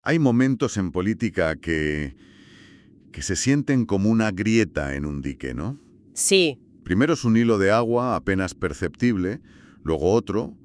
Hay momentos en política que se sienten como una grieta en un dique, ¿no? Sí, Primero es un hilo de agua apenas perceptible, luego otro,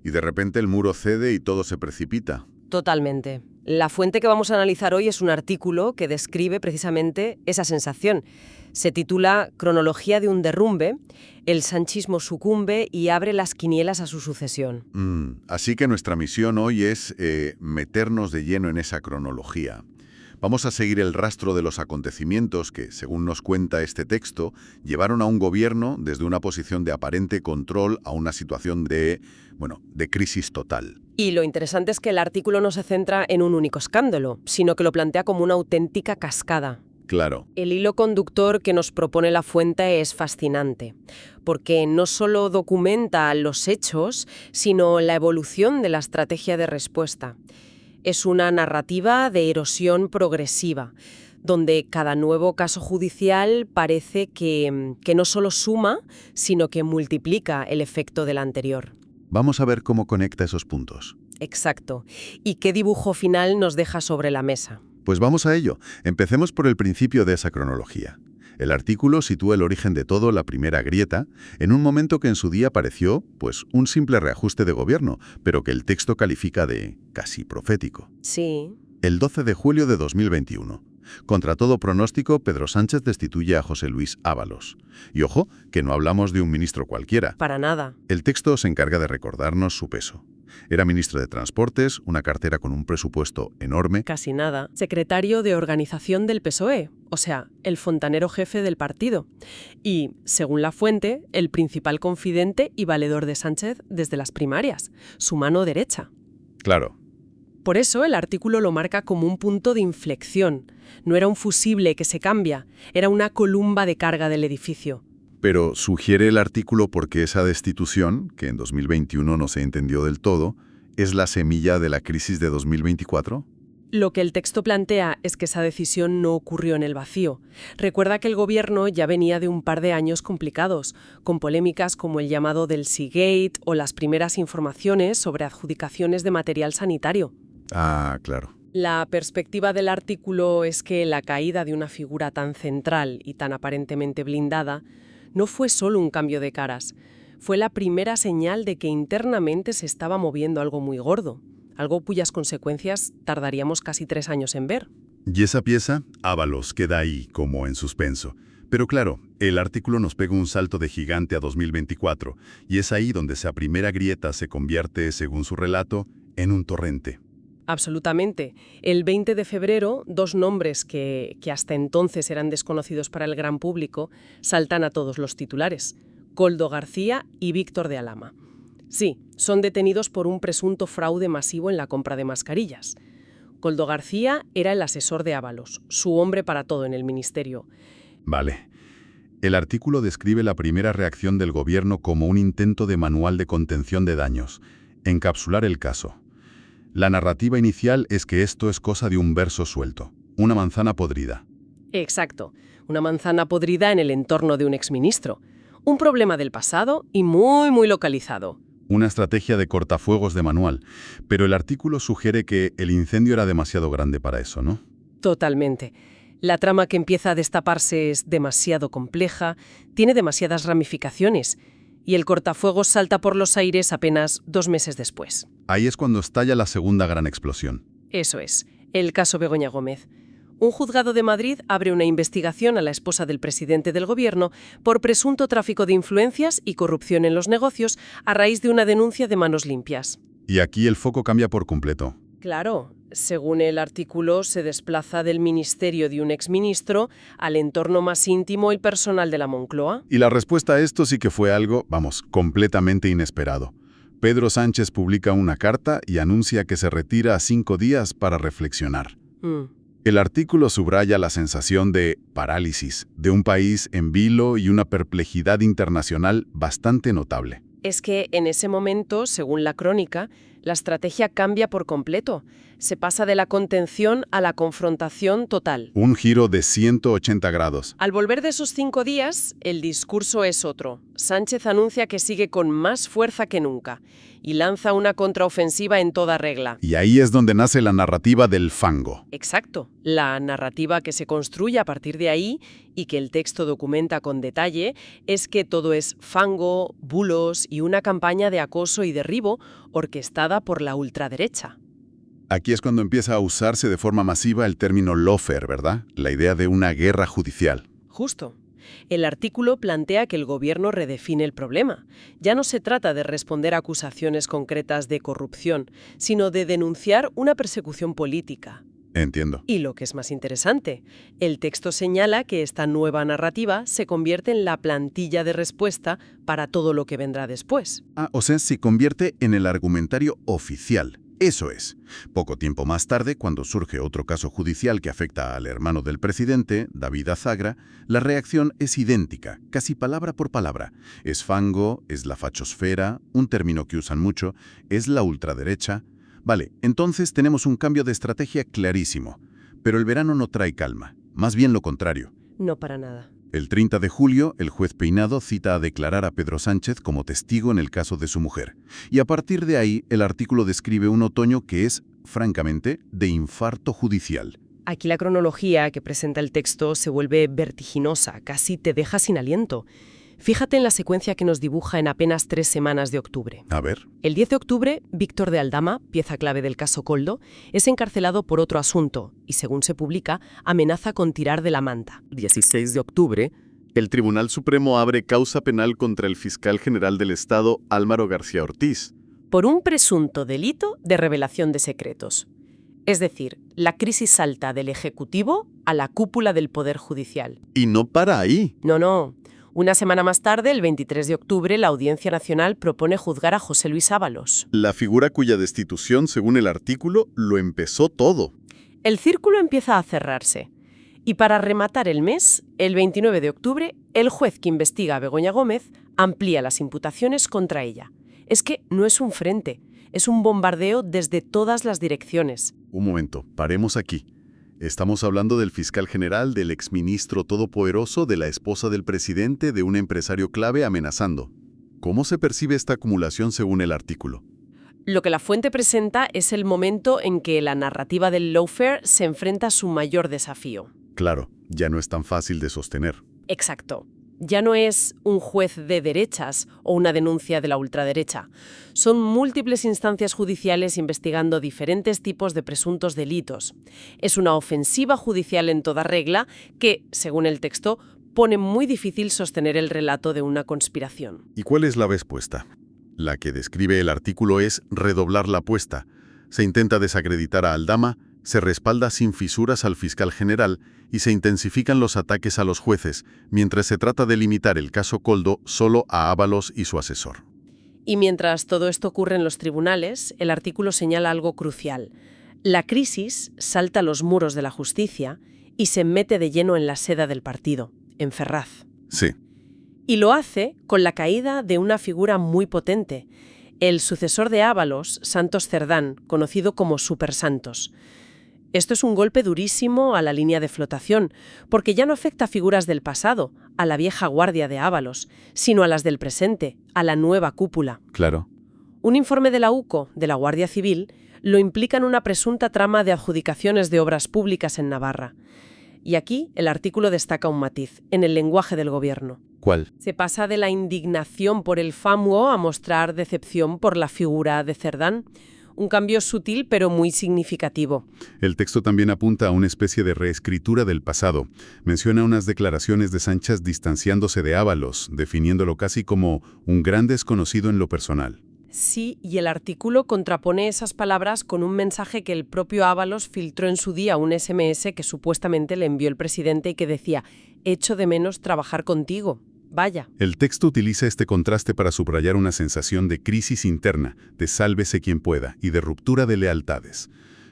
y de repente el muro cede y todo se precipita. totalmente. La fuente que vamos a analizar hoy es un artículo que describe precisamente esa sensación. Se titula Cronología de un derrumbe, el sanchismo sucumbe y abre las quinielas a su sucesión. Así que nuestra misión hoy es meternos de lleno en esa cronología. Vamos a seguir el rastro de los acontecimientos que, según nos cuenta este texto, llevaron a un gobierno desde una posición de aparente control a una situación de crisis total. Y lo interesante es que el artículo no se centra en un único escándalo, sino que lo plantea como una auténtica cascada. Claro. El hilo conductor que nos propone la fuente es fascinante, porque no solo documenta los hechos, sino la evolución de la estrategia de respuesta. Es una narrativa de erosión progresiva, donde cada nuevo caso judicial parece que no solo suma, sino que multiplica el efecto del anterior. Vamos a ver cómo conecta esos puntos. Exacto. ¿Y qué dibujo final nos deja sobre la mesa? Pues vamos a ello. Empecemos por el principio de esa cronología. El artículo sitúa el origen de todo, la primera grieta, en un momento que en su día pareció, un simple reajuste de gobierno, pero que el texto califica de casi profético. Sí. El 12 de julio de 2021. Contra todo pronóstico, Pedro Sánchez destituye a José Luis Ábalos. Y ojo, que no hablamos de un ministro cualquiera. Para nada. El texto se encarga de recordarnos su peso. Era ministro de Transportes, una cartera con un presupuesto enorme. Casi nada. Secretario de Organización del PSOE, o sea, el fontanero jefe del partido. Y, según la fuente, el principal confidente y valedor de Sánchez desde las primarias, su mano derecha. Claro. Por eso el artículo lo marca como un punto de inflexión. No era un fusible que se cambia, era una columba de carga del edificio. Pero sugiere el artículo porque esa destitución, que en 2021 no se entendió del todo, es la semilla de la crisis de 2024. Lo que el texto plantea es que esa decisión no ocurrió en el vacío. Recuerda que el gobierno ya venía de un par de años complicados, con polémicas como el llamado del Seagate o las primeras informaciones sobre adjudicaciones de material sanitario. Ah, claro. La perspectiva del artículo es que la caída de una figura tan central y tan aparentemente blindada no fue solo un cambio de caras, fue la primera señal de que internamente se estaba moviendo algo muy gordo, algo cuyas consecuencias tardaríamos casi 3 años en ver. Y esa pieza, Ábalos, queda ahí, como en suspenso. Pero claro, el artículo nos pega un salto de gigante a 2024, y es ahí donde esa primera grieta se convierte, según su relato, en un torrente. Absolutamente. El 20 de febrero, 2 nombres que hasta entonces eran desconocidos para el gran público saltan a todos los titulares: Koldo García y Víctor de Alhama. Sí, son detenidos por un presunto fraude masivo en la compra de mascarillas. Koldo García era el asesor de Ábalos, su hombre para todo en el ministerio. Vale. El artículo describe la primera reacción del gobierno como un intento de manual de contención de daños, encapsular el caso. La narrativa inicial es que esto es cosa de un verso suelto, una manzana podrida. Exacto, una manzana podrida en el entorno de un exministro. Un problema del pasado y muy localizado. Una estrategia de cortafuegos de manual, pero el artículo sugiere que el incendio era demasiado grande para eso, ¿no? Totalmente. La trama que empieza a destaparse es demasiado compleja, tiene demasiadas ramificaciones, y el cortafuegos salta por los aires apenas 2 meses después. Ahí es cuando estalla la segunda gran explosión. Eso es, el caso Begoña Gómez. Un juzgado de Madrid abre una investigación a la esposa del presidente del gobierno por presunto tráfico de influencias y corrupción en los negocios a raíz de una denuncia de manos limpias. Y aquí el foco cambia por completo. Claro, según el artículo, se desplaza del ministerio de un exministro al entorno más íntimo y personal de la Moncloa. Y la respuesta a esto sí que fue algo, completamente inesperado. Pedro Sánchez publica una carta y anuncia que se retira a 5 días para reflexionar. El artículo subraya la sensación de parálisis de un país en vilo y una perplejidad internacional bastante notable. Es que en ese momento, según la crónica, La estrategia cambia por completo. Se pasa de la contención a la confrontación total. Un giro de 180 grados. Al volver de esos 5 días, el discurso es otro. Sánchez anuncia que sigue con más fuerza que nunca y lanza una contraofensiva en toda regla. Y ahí es donde nace la narrativa del fango. Exacto. La narrativa que se construye a partir de ahí y que el texto documenta con detalle es que todo es fango, bulos y una campaña de acoso y derribo orquestada por la ultraderecha. Aquí es cuando empieza a usarse de forma masiva el término lawfare, ¿verdad? La idea de una guerra judicial. Justo. El artículo plantea que el gobierno redefine el problema. Ya no se trata de responder a acusaciones concretas de corrupción, sino de denunciar una persecución política. Entiendo. Y lo que es más interesante, el texto señala que esta nueva narrativa se convierte en la plantilla de respuesta para todo lo que vendrá después. O sea, se convierte en el argumentario oficial. Eso es. Poco tiempo más tarde, cuando surge otro caso judicial que afecta al hermano del presidente, David Azagra, la reacción es idéntica, casi palabra por palabra. Es fango, es la fachosfera, un término que usan mucho, es la ultraderecha. Vale, entonces tenemos un cambio de estrategia clarísimo. Pero el verano no trae calma, más bien lo contrario. No para nada. El 30 de julio, el juez Peinado cita a declarar a Pedro Sánchez como testigo en el caso de su mujer. Y a partir de ahí, el artículo describe un otoño que es, francamente, de infarto judicial. Aquí la cronología que presenta el texto se vuelve vertiginosa, casi te deja sin aliento. Fíjate en la secuencia que nos dibuja en apenas 3 semanas de octubre. A ver. El 10 de octubre, Víctor de Aldama, pieza clave del caso Koldo, es encarcelado por otro asunto y, según se publica, amenaza con tirar de la manta. 16 de octubre, el Tribunal Supremo abre causa penal contra el fiscal general del Estado, Álvaro García Ortiz. Por un presunto delito de revelación de secretos. Es decir, la crisis salta del Ejecutivo a la cúpula del Poder Judicial. Y no para ahí. No. Una semana más tarde, el 23 de octubre, la Audiencia Nacional propone juzgar a José Luis Ábalos. La figura cuya destitución, según el artículo, lo empezó todo. El círculo empieza a cerrarse. Y para rematar el mes, el 29 de octubre, el juez que investiga a Begoña Gómez amplía las imputaciones contra ella. Es que no es un frente, es un bombardeo desde todas las direcciones. Un momento, paremos aquí. Estamos hablando del fiscal general, del exministro todopoderoso, de la esposa del presidente, de un empresario clave amenazando. ¿Cómo se percibe esta acumulación según el artículo? Lo que la fuente presenta es el momento en que la narrativa del lawfare se enfrenta a su mayor desafío. Claro, ya no es tan fácil de sostener. Exacto. Ya no es un juez de derechas o una denuncia de la ultraderecha. Son múltiples instancias judiciales investigando diferentes tipos de presuntos delitos. Es una ofensiva judicial en toda regla que, según el texto, pone muy difícil sostener el relato de una conspiración. ¿Y cuál es la respuesta? La que describe el artículo es redoblar la apuesta. Se intenta desacreditar a Aldama, se respalda sin fisuras al fiscal general y se intensifican los ataques a los jueces, mientras se trata de limitar el caso Koldo solo a Ábalos y su asesor. Y mientras todo esto ocurre en los tribunales, el artículo señala algo crucial. La crisis salta los muros de la justicia y se mete de lleno en la seda del partido, en Ferraz. Sí. Y lo hace con la caída de una figura muy potente, el sucesor de Ábalos, Santos Cerdán, conocido como Super Santos. Esto es un golpe durísimo a la línea de flotación, porque ya no afecta a figuras del pasado, a la vieja guardia de Ábalos, sino a las del presente, a la nueva cúpula. Claro. Un informe de la UCO, de la Guardia Civil, lo implica en una presunta trama de adjudicaciones de obras públicas en Navarra. Y aquí el artículo destaca un matiz, en el lenguaje del gobierno. ¿Cuál? Se pasa de la indignación por el FAMUO a mostrar decepción por la figura de Cerdán. Un cambio sutil pero muy significativo. El texto también apunta a una especie de reescritura del pasado. Menciona unas declaraciones de Sánchez distanciándose de Ábalos, definiéndolo casi como un gran desconocido en lo personal. Sí, y el artículo contrapone esas palabras con un mensaje que el propio Ábalos filtró en su día, un SMS que supuestamente le envió el presidente y que decía: «Echo de menos trabajar contigo». Vaya. El texto utiliza este contraste para subrayar una sensación de crisis interna, de sálvese quien pueda y de ruptura de lealtades.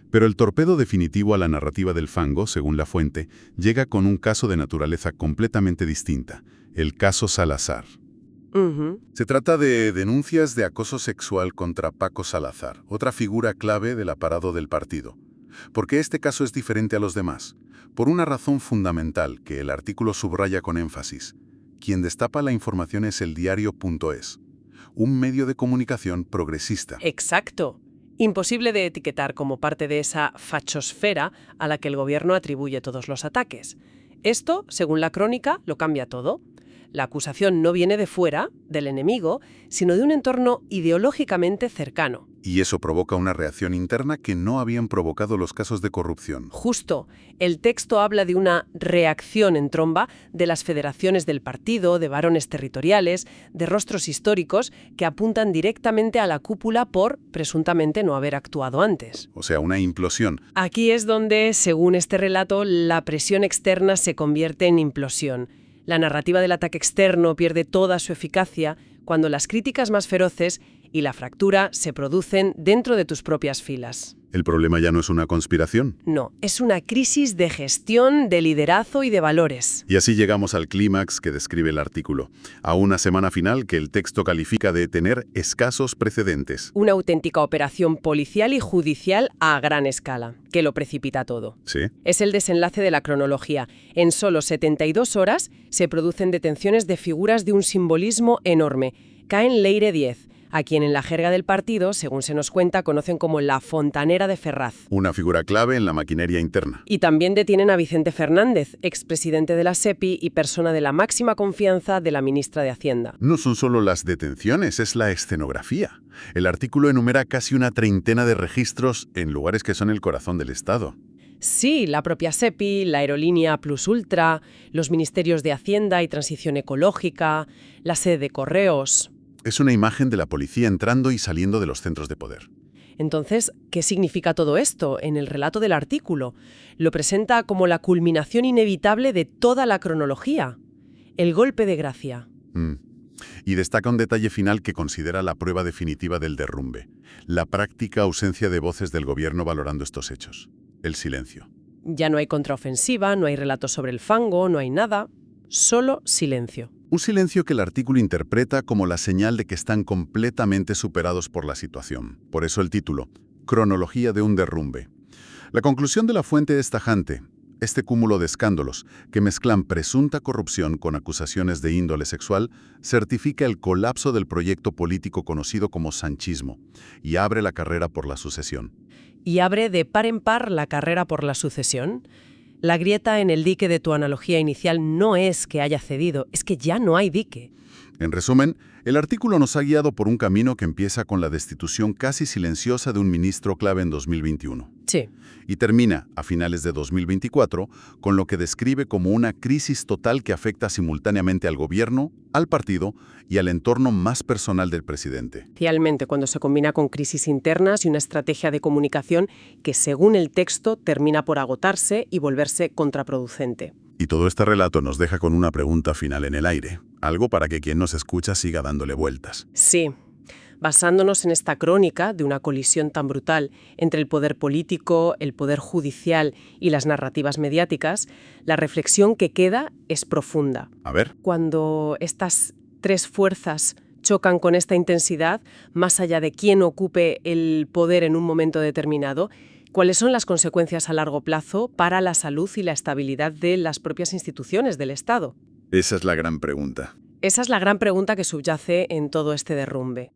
Pero el torpedo definitivo a la narrativa del fango, según la fuente, llega con un caso de naturaleza completamente distinta, el caso Salazar. Ujú. Se trata de denuncias de acoso sexual contra Paco Salazar, otra figura clave del aparato del partido. ¿Por qué este caso es diferente a los demás? Por una razón fundamental que el artículo subraya con énfasis. Quien destapa la información es el diario.es, un medio de comunicación progresista. Exacto. Imposible de etiquetar como parte de esa fachosfera a la que el gobierno atribuye todos los ataques. Esto, según la crónica, lo cambia todo. La acusación no viene de fuera, del enemigo, sino de un entorno ideológicamente cercano. Y eso provoca una reacción interna que no habían provocado los casos de corrupción. Justo, el texto habla de una reacción en tromba de las federaciones del partido, de varones territoriales, de rostros históricos que apuntan directamente a la cúpula por, presuntamente, no haber actuado antes. O sea, una implosión. Aquí es donde, según este relato, la presión externa se convierte en implosión. La narrativa del ataque externo pierde toda su eficacia cuando las críticas más feroces y la fractura se producen dentro de tus propias filas. ¿El problema ya no es una conspiración? No, es una crisis de gestión, de liderazgo y de valores. Y así llegamos al clímax que describe el artículo, a una semana final que el texto califica de tener escasos precedentes. Una auténtica operación policial y judicial a gran escala, que lo precipita todo. ¿Sí? Es el desenlace de la cronología. En solo 72 horas se producen detenciones de figuras de un simbolismo enorme. Caen Leire Díez, a quien en la jerga del partido, según se nos cuenta, conocen como la Fontanera de Ferraz. Una figura clave en la maquinaria interna. Y también detienen a Vicente Fernández, expresidente de la SEPI y persona de la máxima confianza de la ministra de Hacienda. No son solo las detenciones, es la escenografía. El artículo enumera casi una treintena de registros en lugares que son el corazón del Estado. Sí, la propia SEPI, la aerolínea Plus Ultra, los ministerios de Hacienda y Transición Ecológica, la sede de Correos. Es una imagen de la policía entrando y saliendo de los centros de poder. Entonces, ¿qué significa todo esto en el relato del artículo? Lo presenta como la culminación inevitable de toda la cronología. El golpe de gracia. Y destaca un detalle final que considera la prueba definitiva del derrumbe. La práctica ausencia de voces del gobierno valorando estos hechos. El silencio. Ya no hay contraofensiva, no hay relatos sobre el fango, no hay nada. Solo silencio. Un silencio que el artículo interpreta como la señal de que están completamente superados por la situación. Por eso el título, Cronología de un derrumbe. La conclusión de la fuente es tajante. Este cúmulo de escándalos, que mezclan presunta corrupción con acusaciones de índole sexual, certifica el colapso del proyecto político conocido como sanchismo y abre la carrera por la sucesión. ¿Y abre de par en par la carrera por la sucesión? La grieta en el dique de tu analogía inicial no es que haya cedido, es que ya no hay dique. En resumen, el artículo nos ha guiado por un camino que empieza con la destitución casi silenciosa de un ministro clave en 2021. Sí. Y termina, a finales de 2024, con lo que describe como una crisis total que afecta simultáneamente al gobierno, al partido y al entorno más personal del presidente. Especialmente cuando se combina con crisis internas y una estrategia de comunicación que, según el texto, termina por agotarse y volverse contraproducente. Y todo este relato nos deja con una pregunta final en el aire, algo para que quien nos escucha siga dándole vueltas. Sí. Basándonos en esta crónica de una colisión tan brutal entre el poder político, el poder judicial y las narrativas mediáticas, la reflexión que queda es profunda. A ver. Cuando estas tres fuerzas chocan con esta intensidad, más allá de quién ocupe el poder en un momento determinado, ¿cuáles son las consecuencias a largo plazo para la salud y la estabilidad de las propias instituciones del Estado? Esa es la gran pregunta. Esa es la gran pregunta que subyace en todo este derrumbe.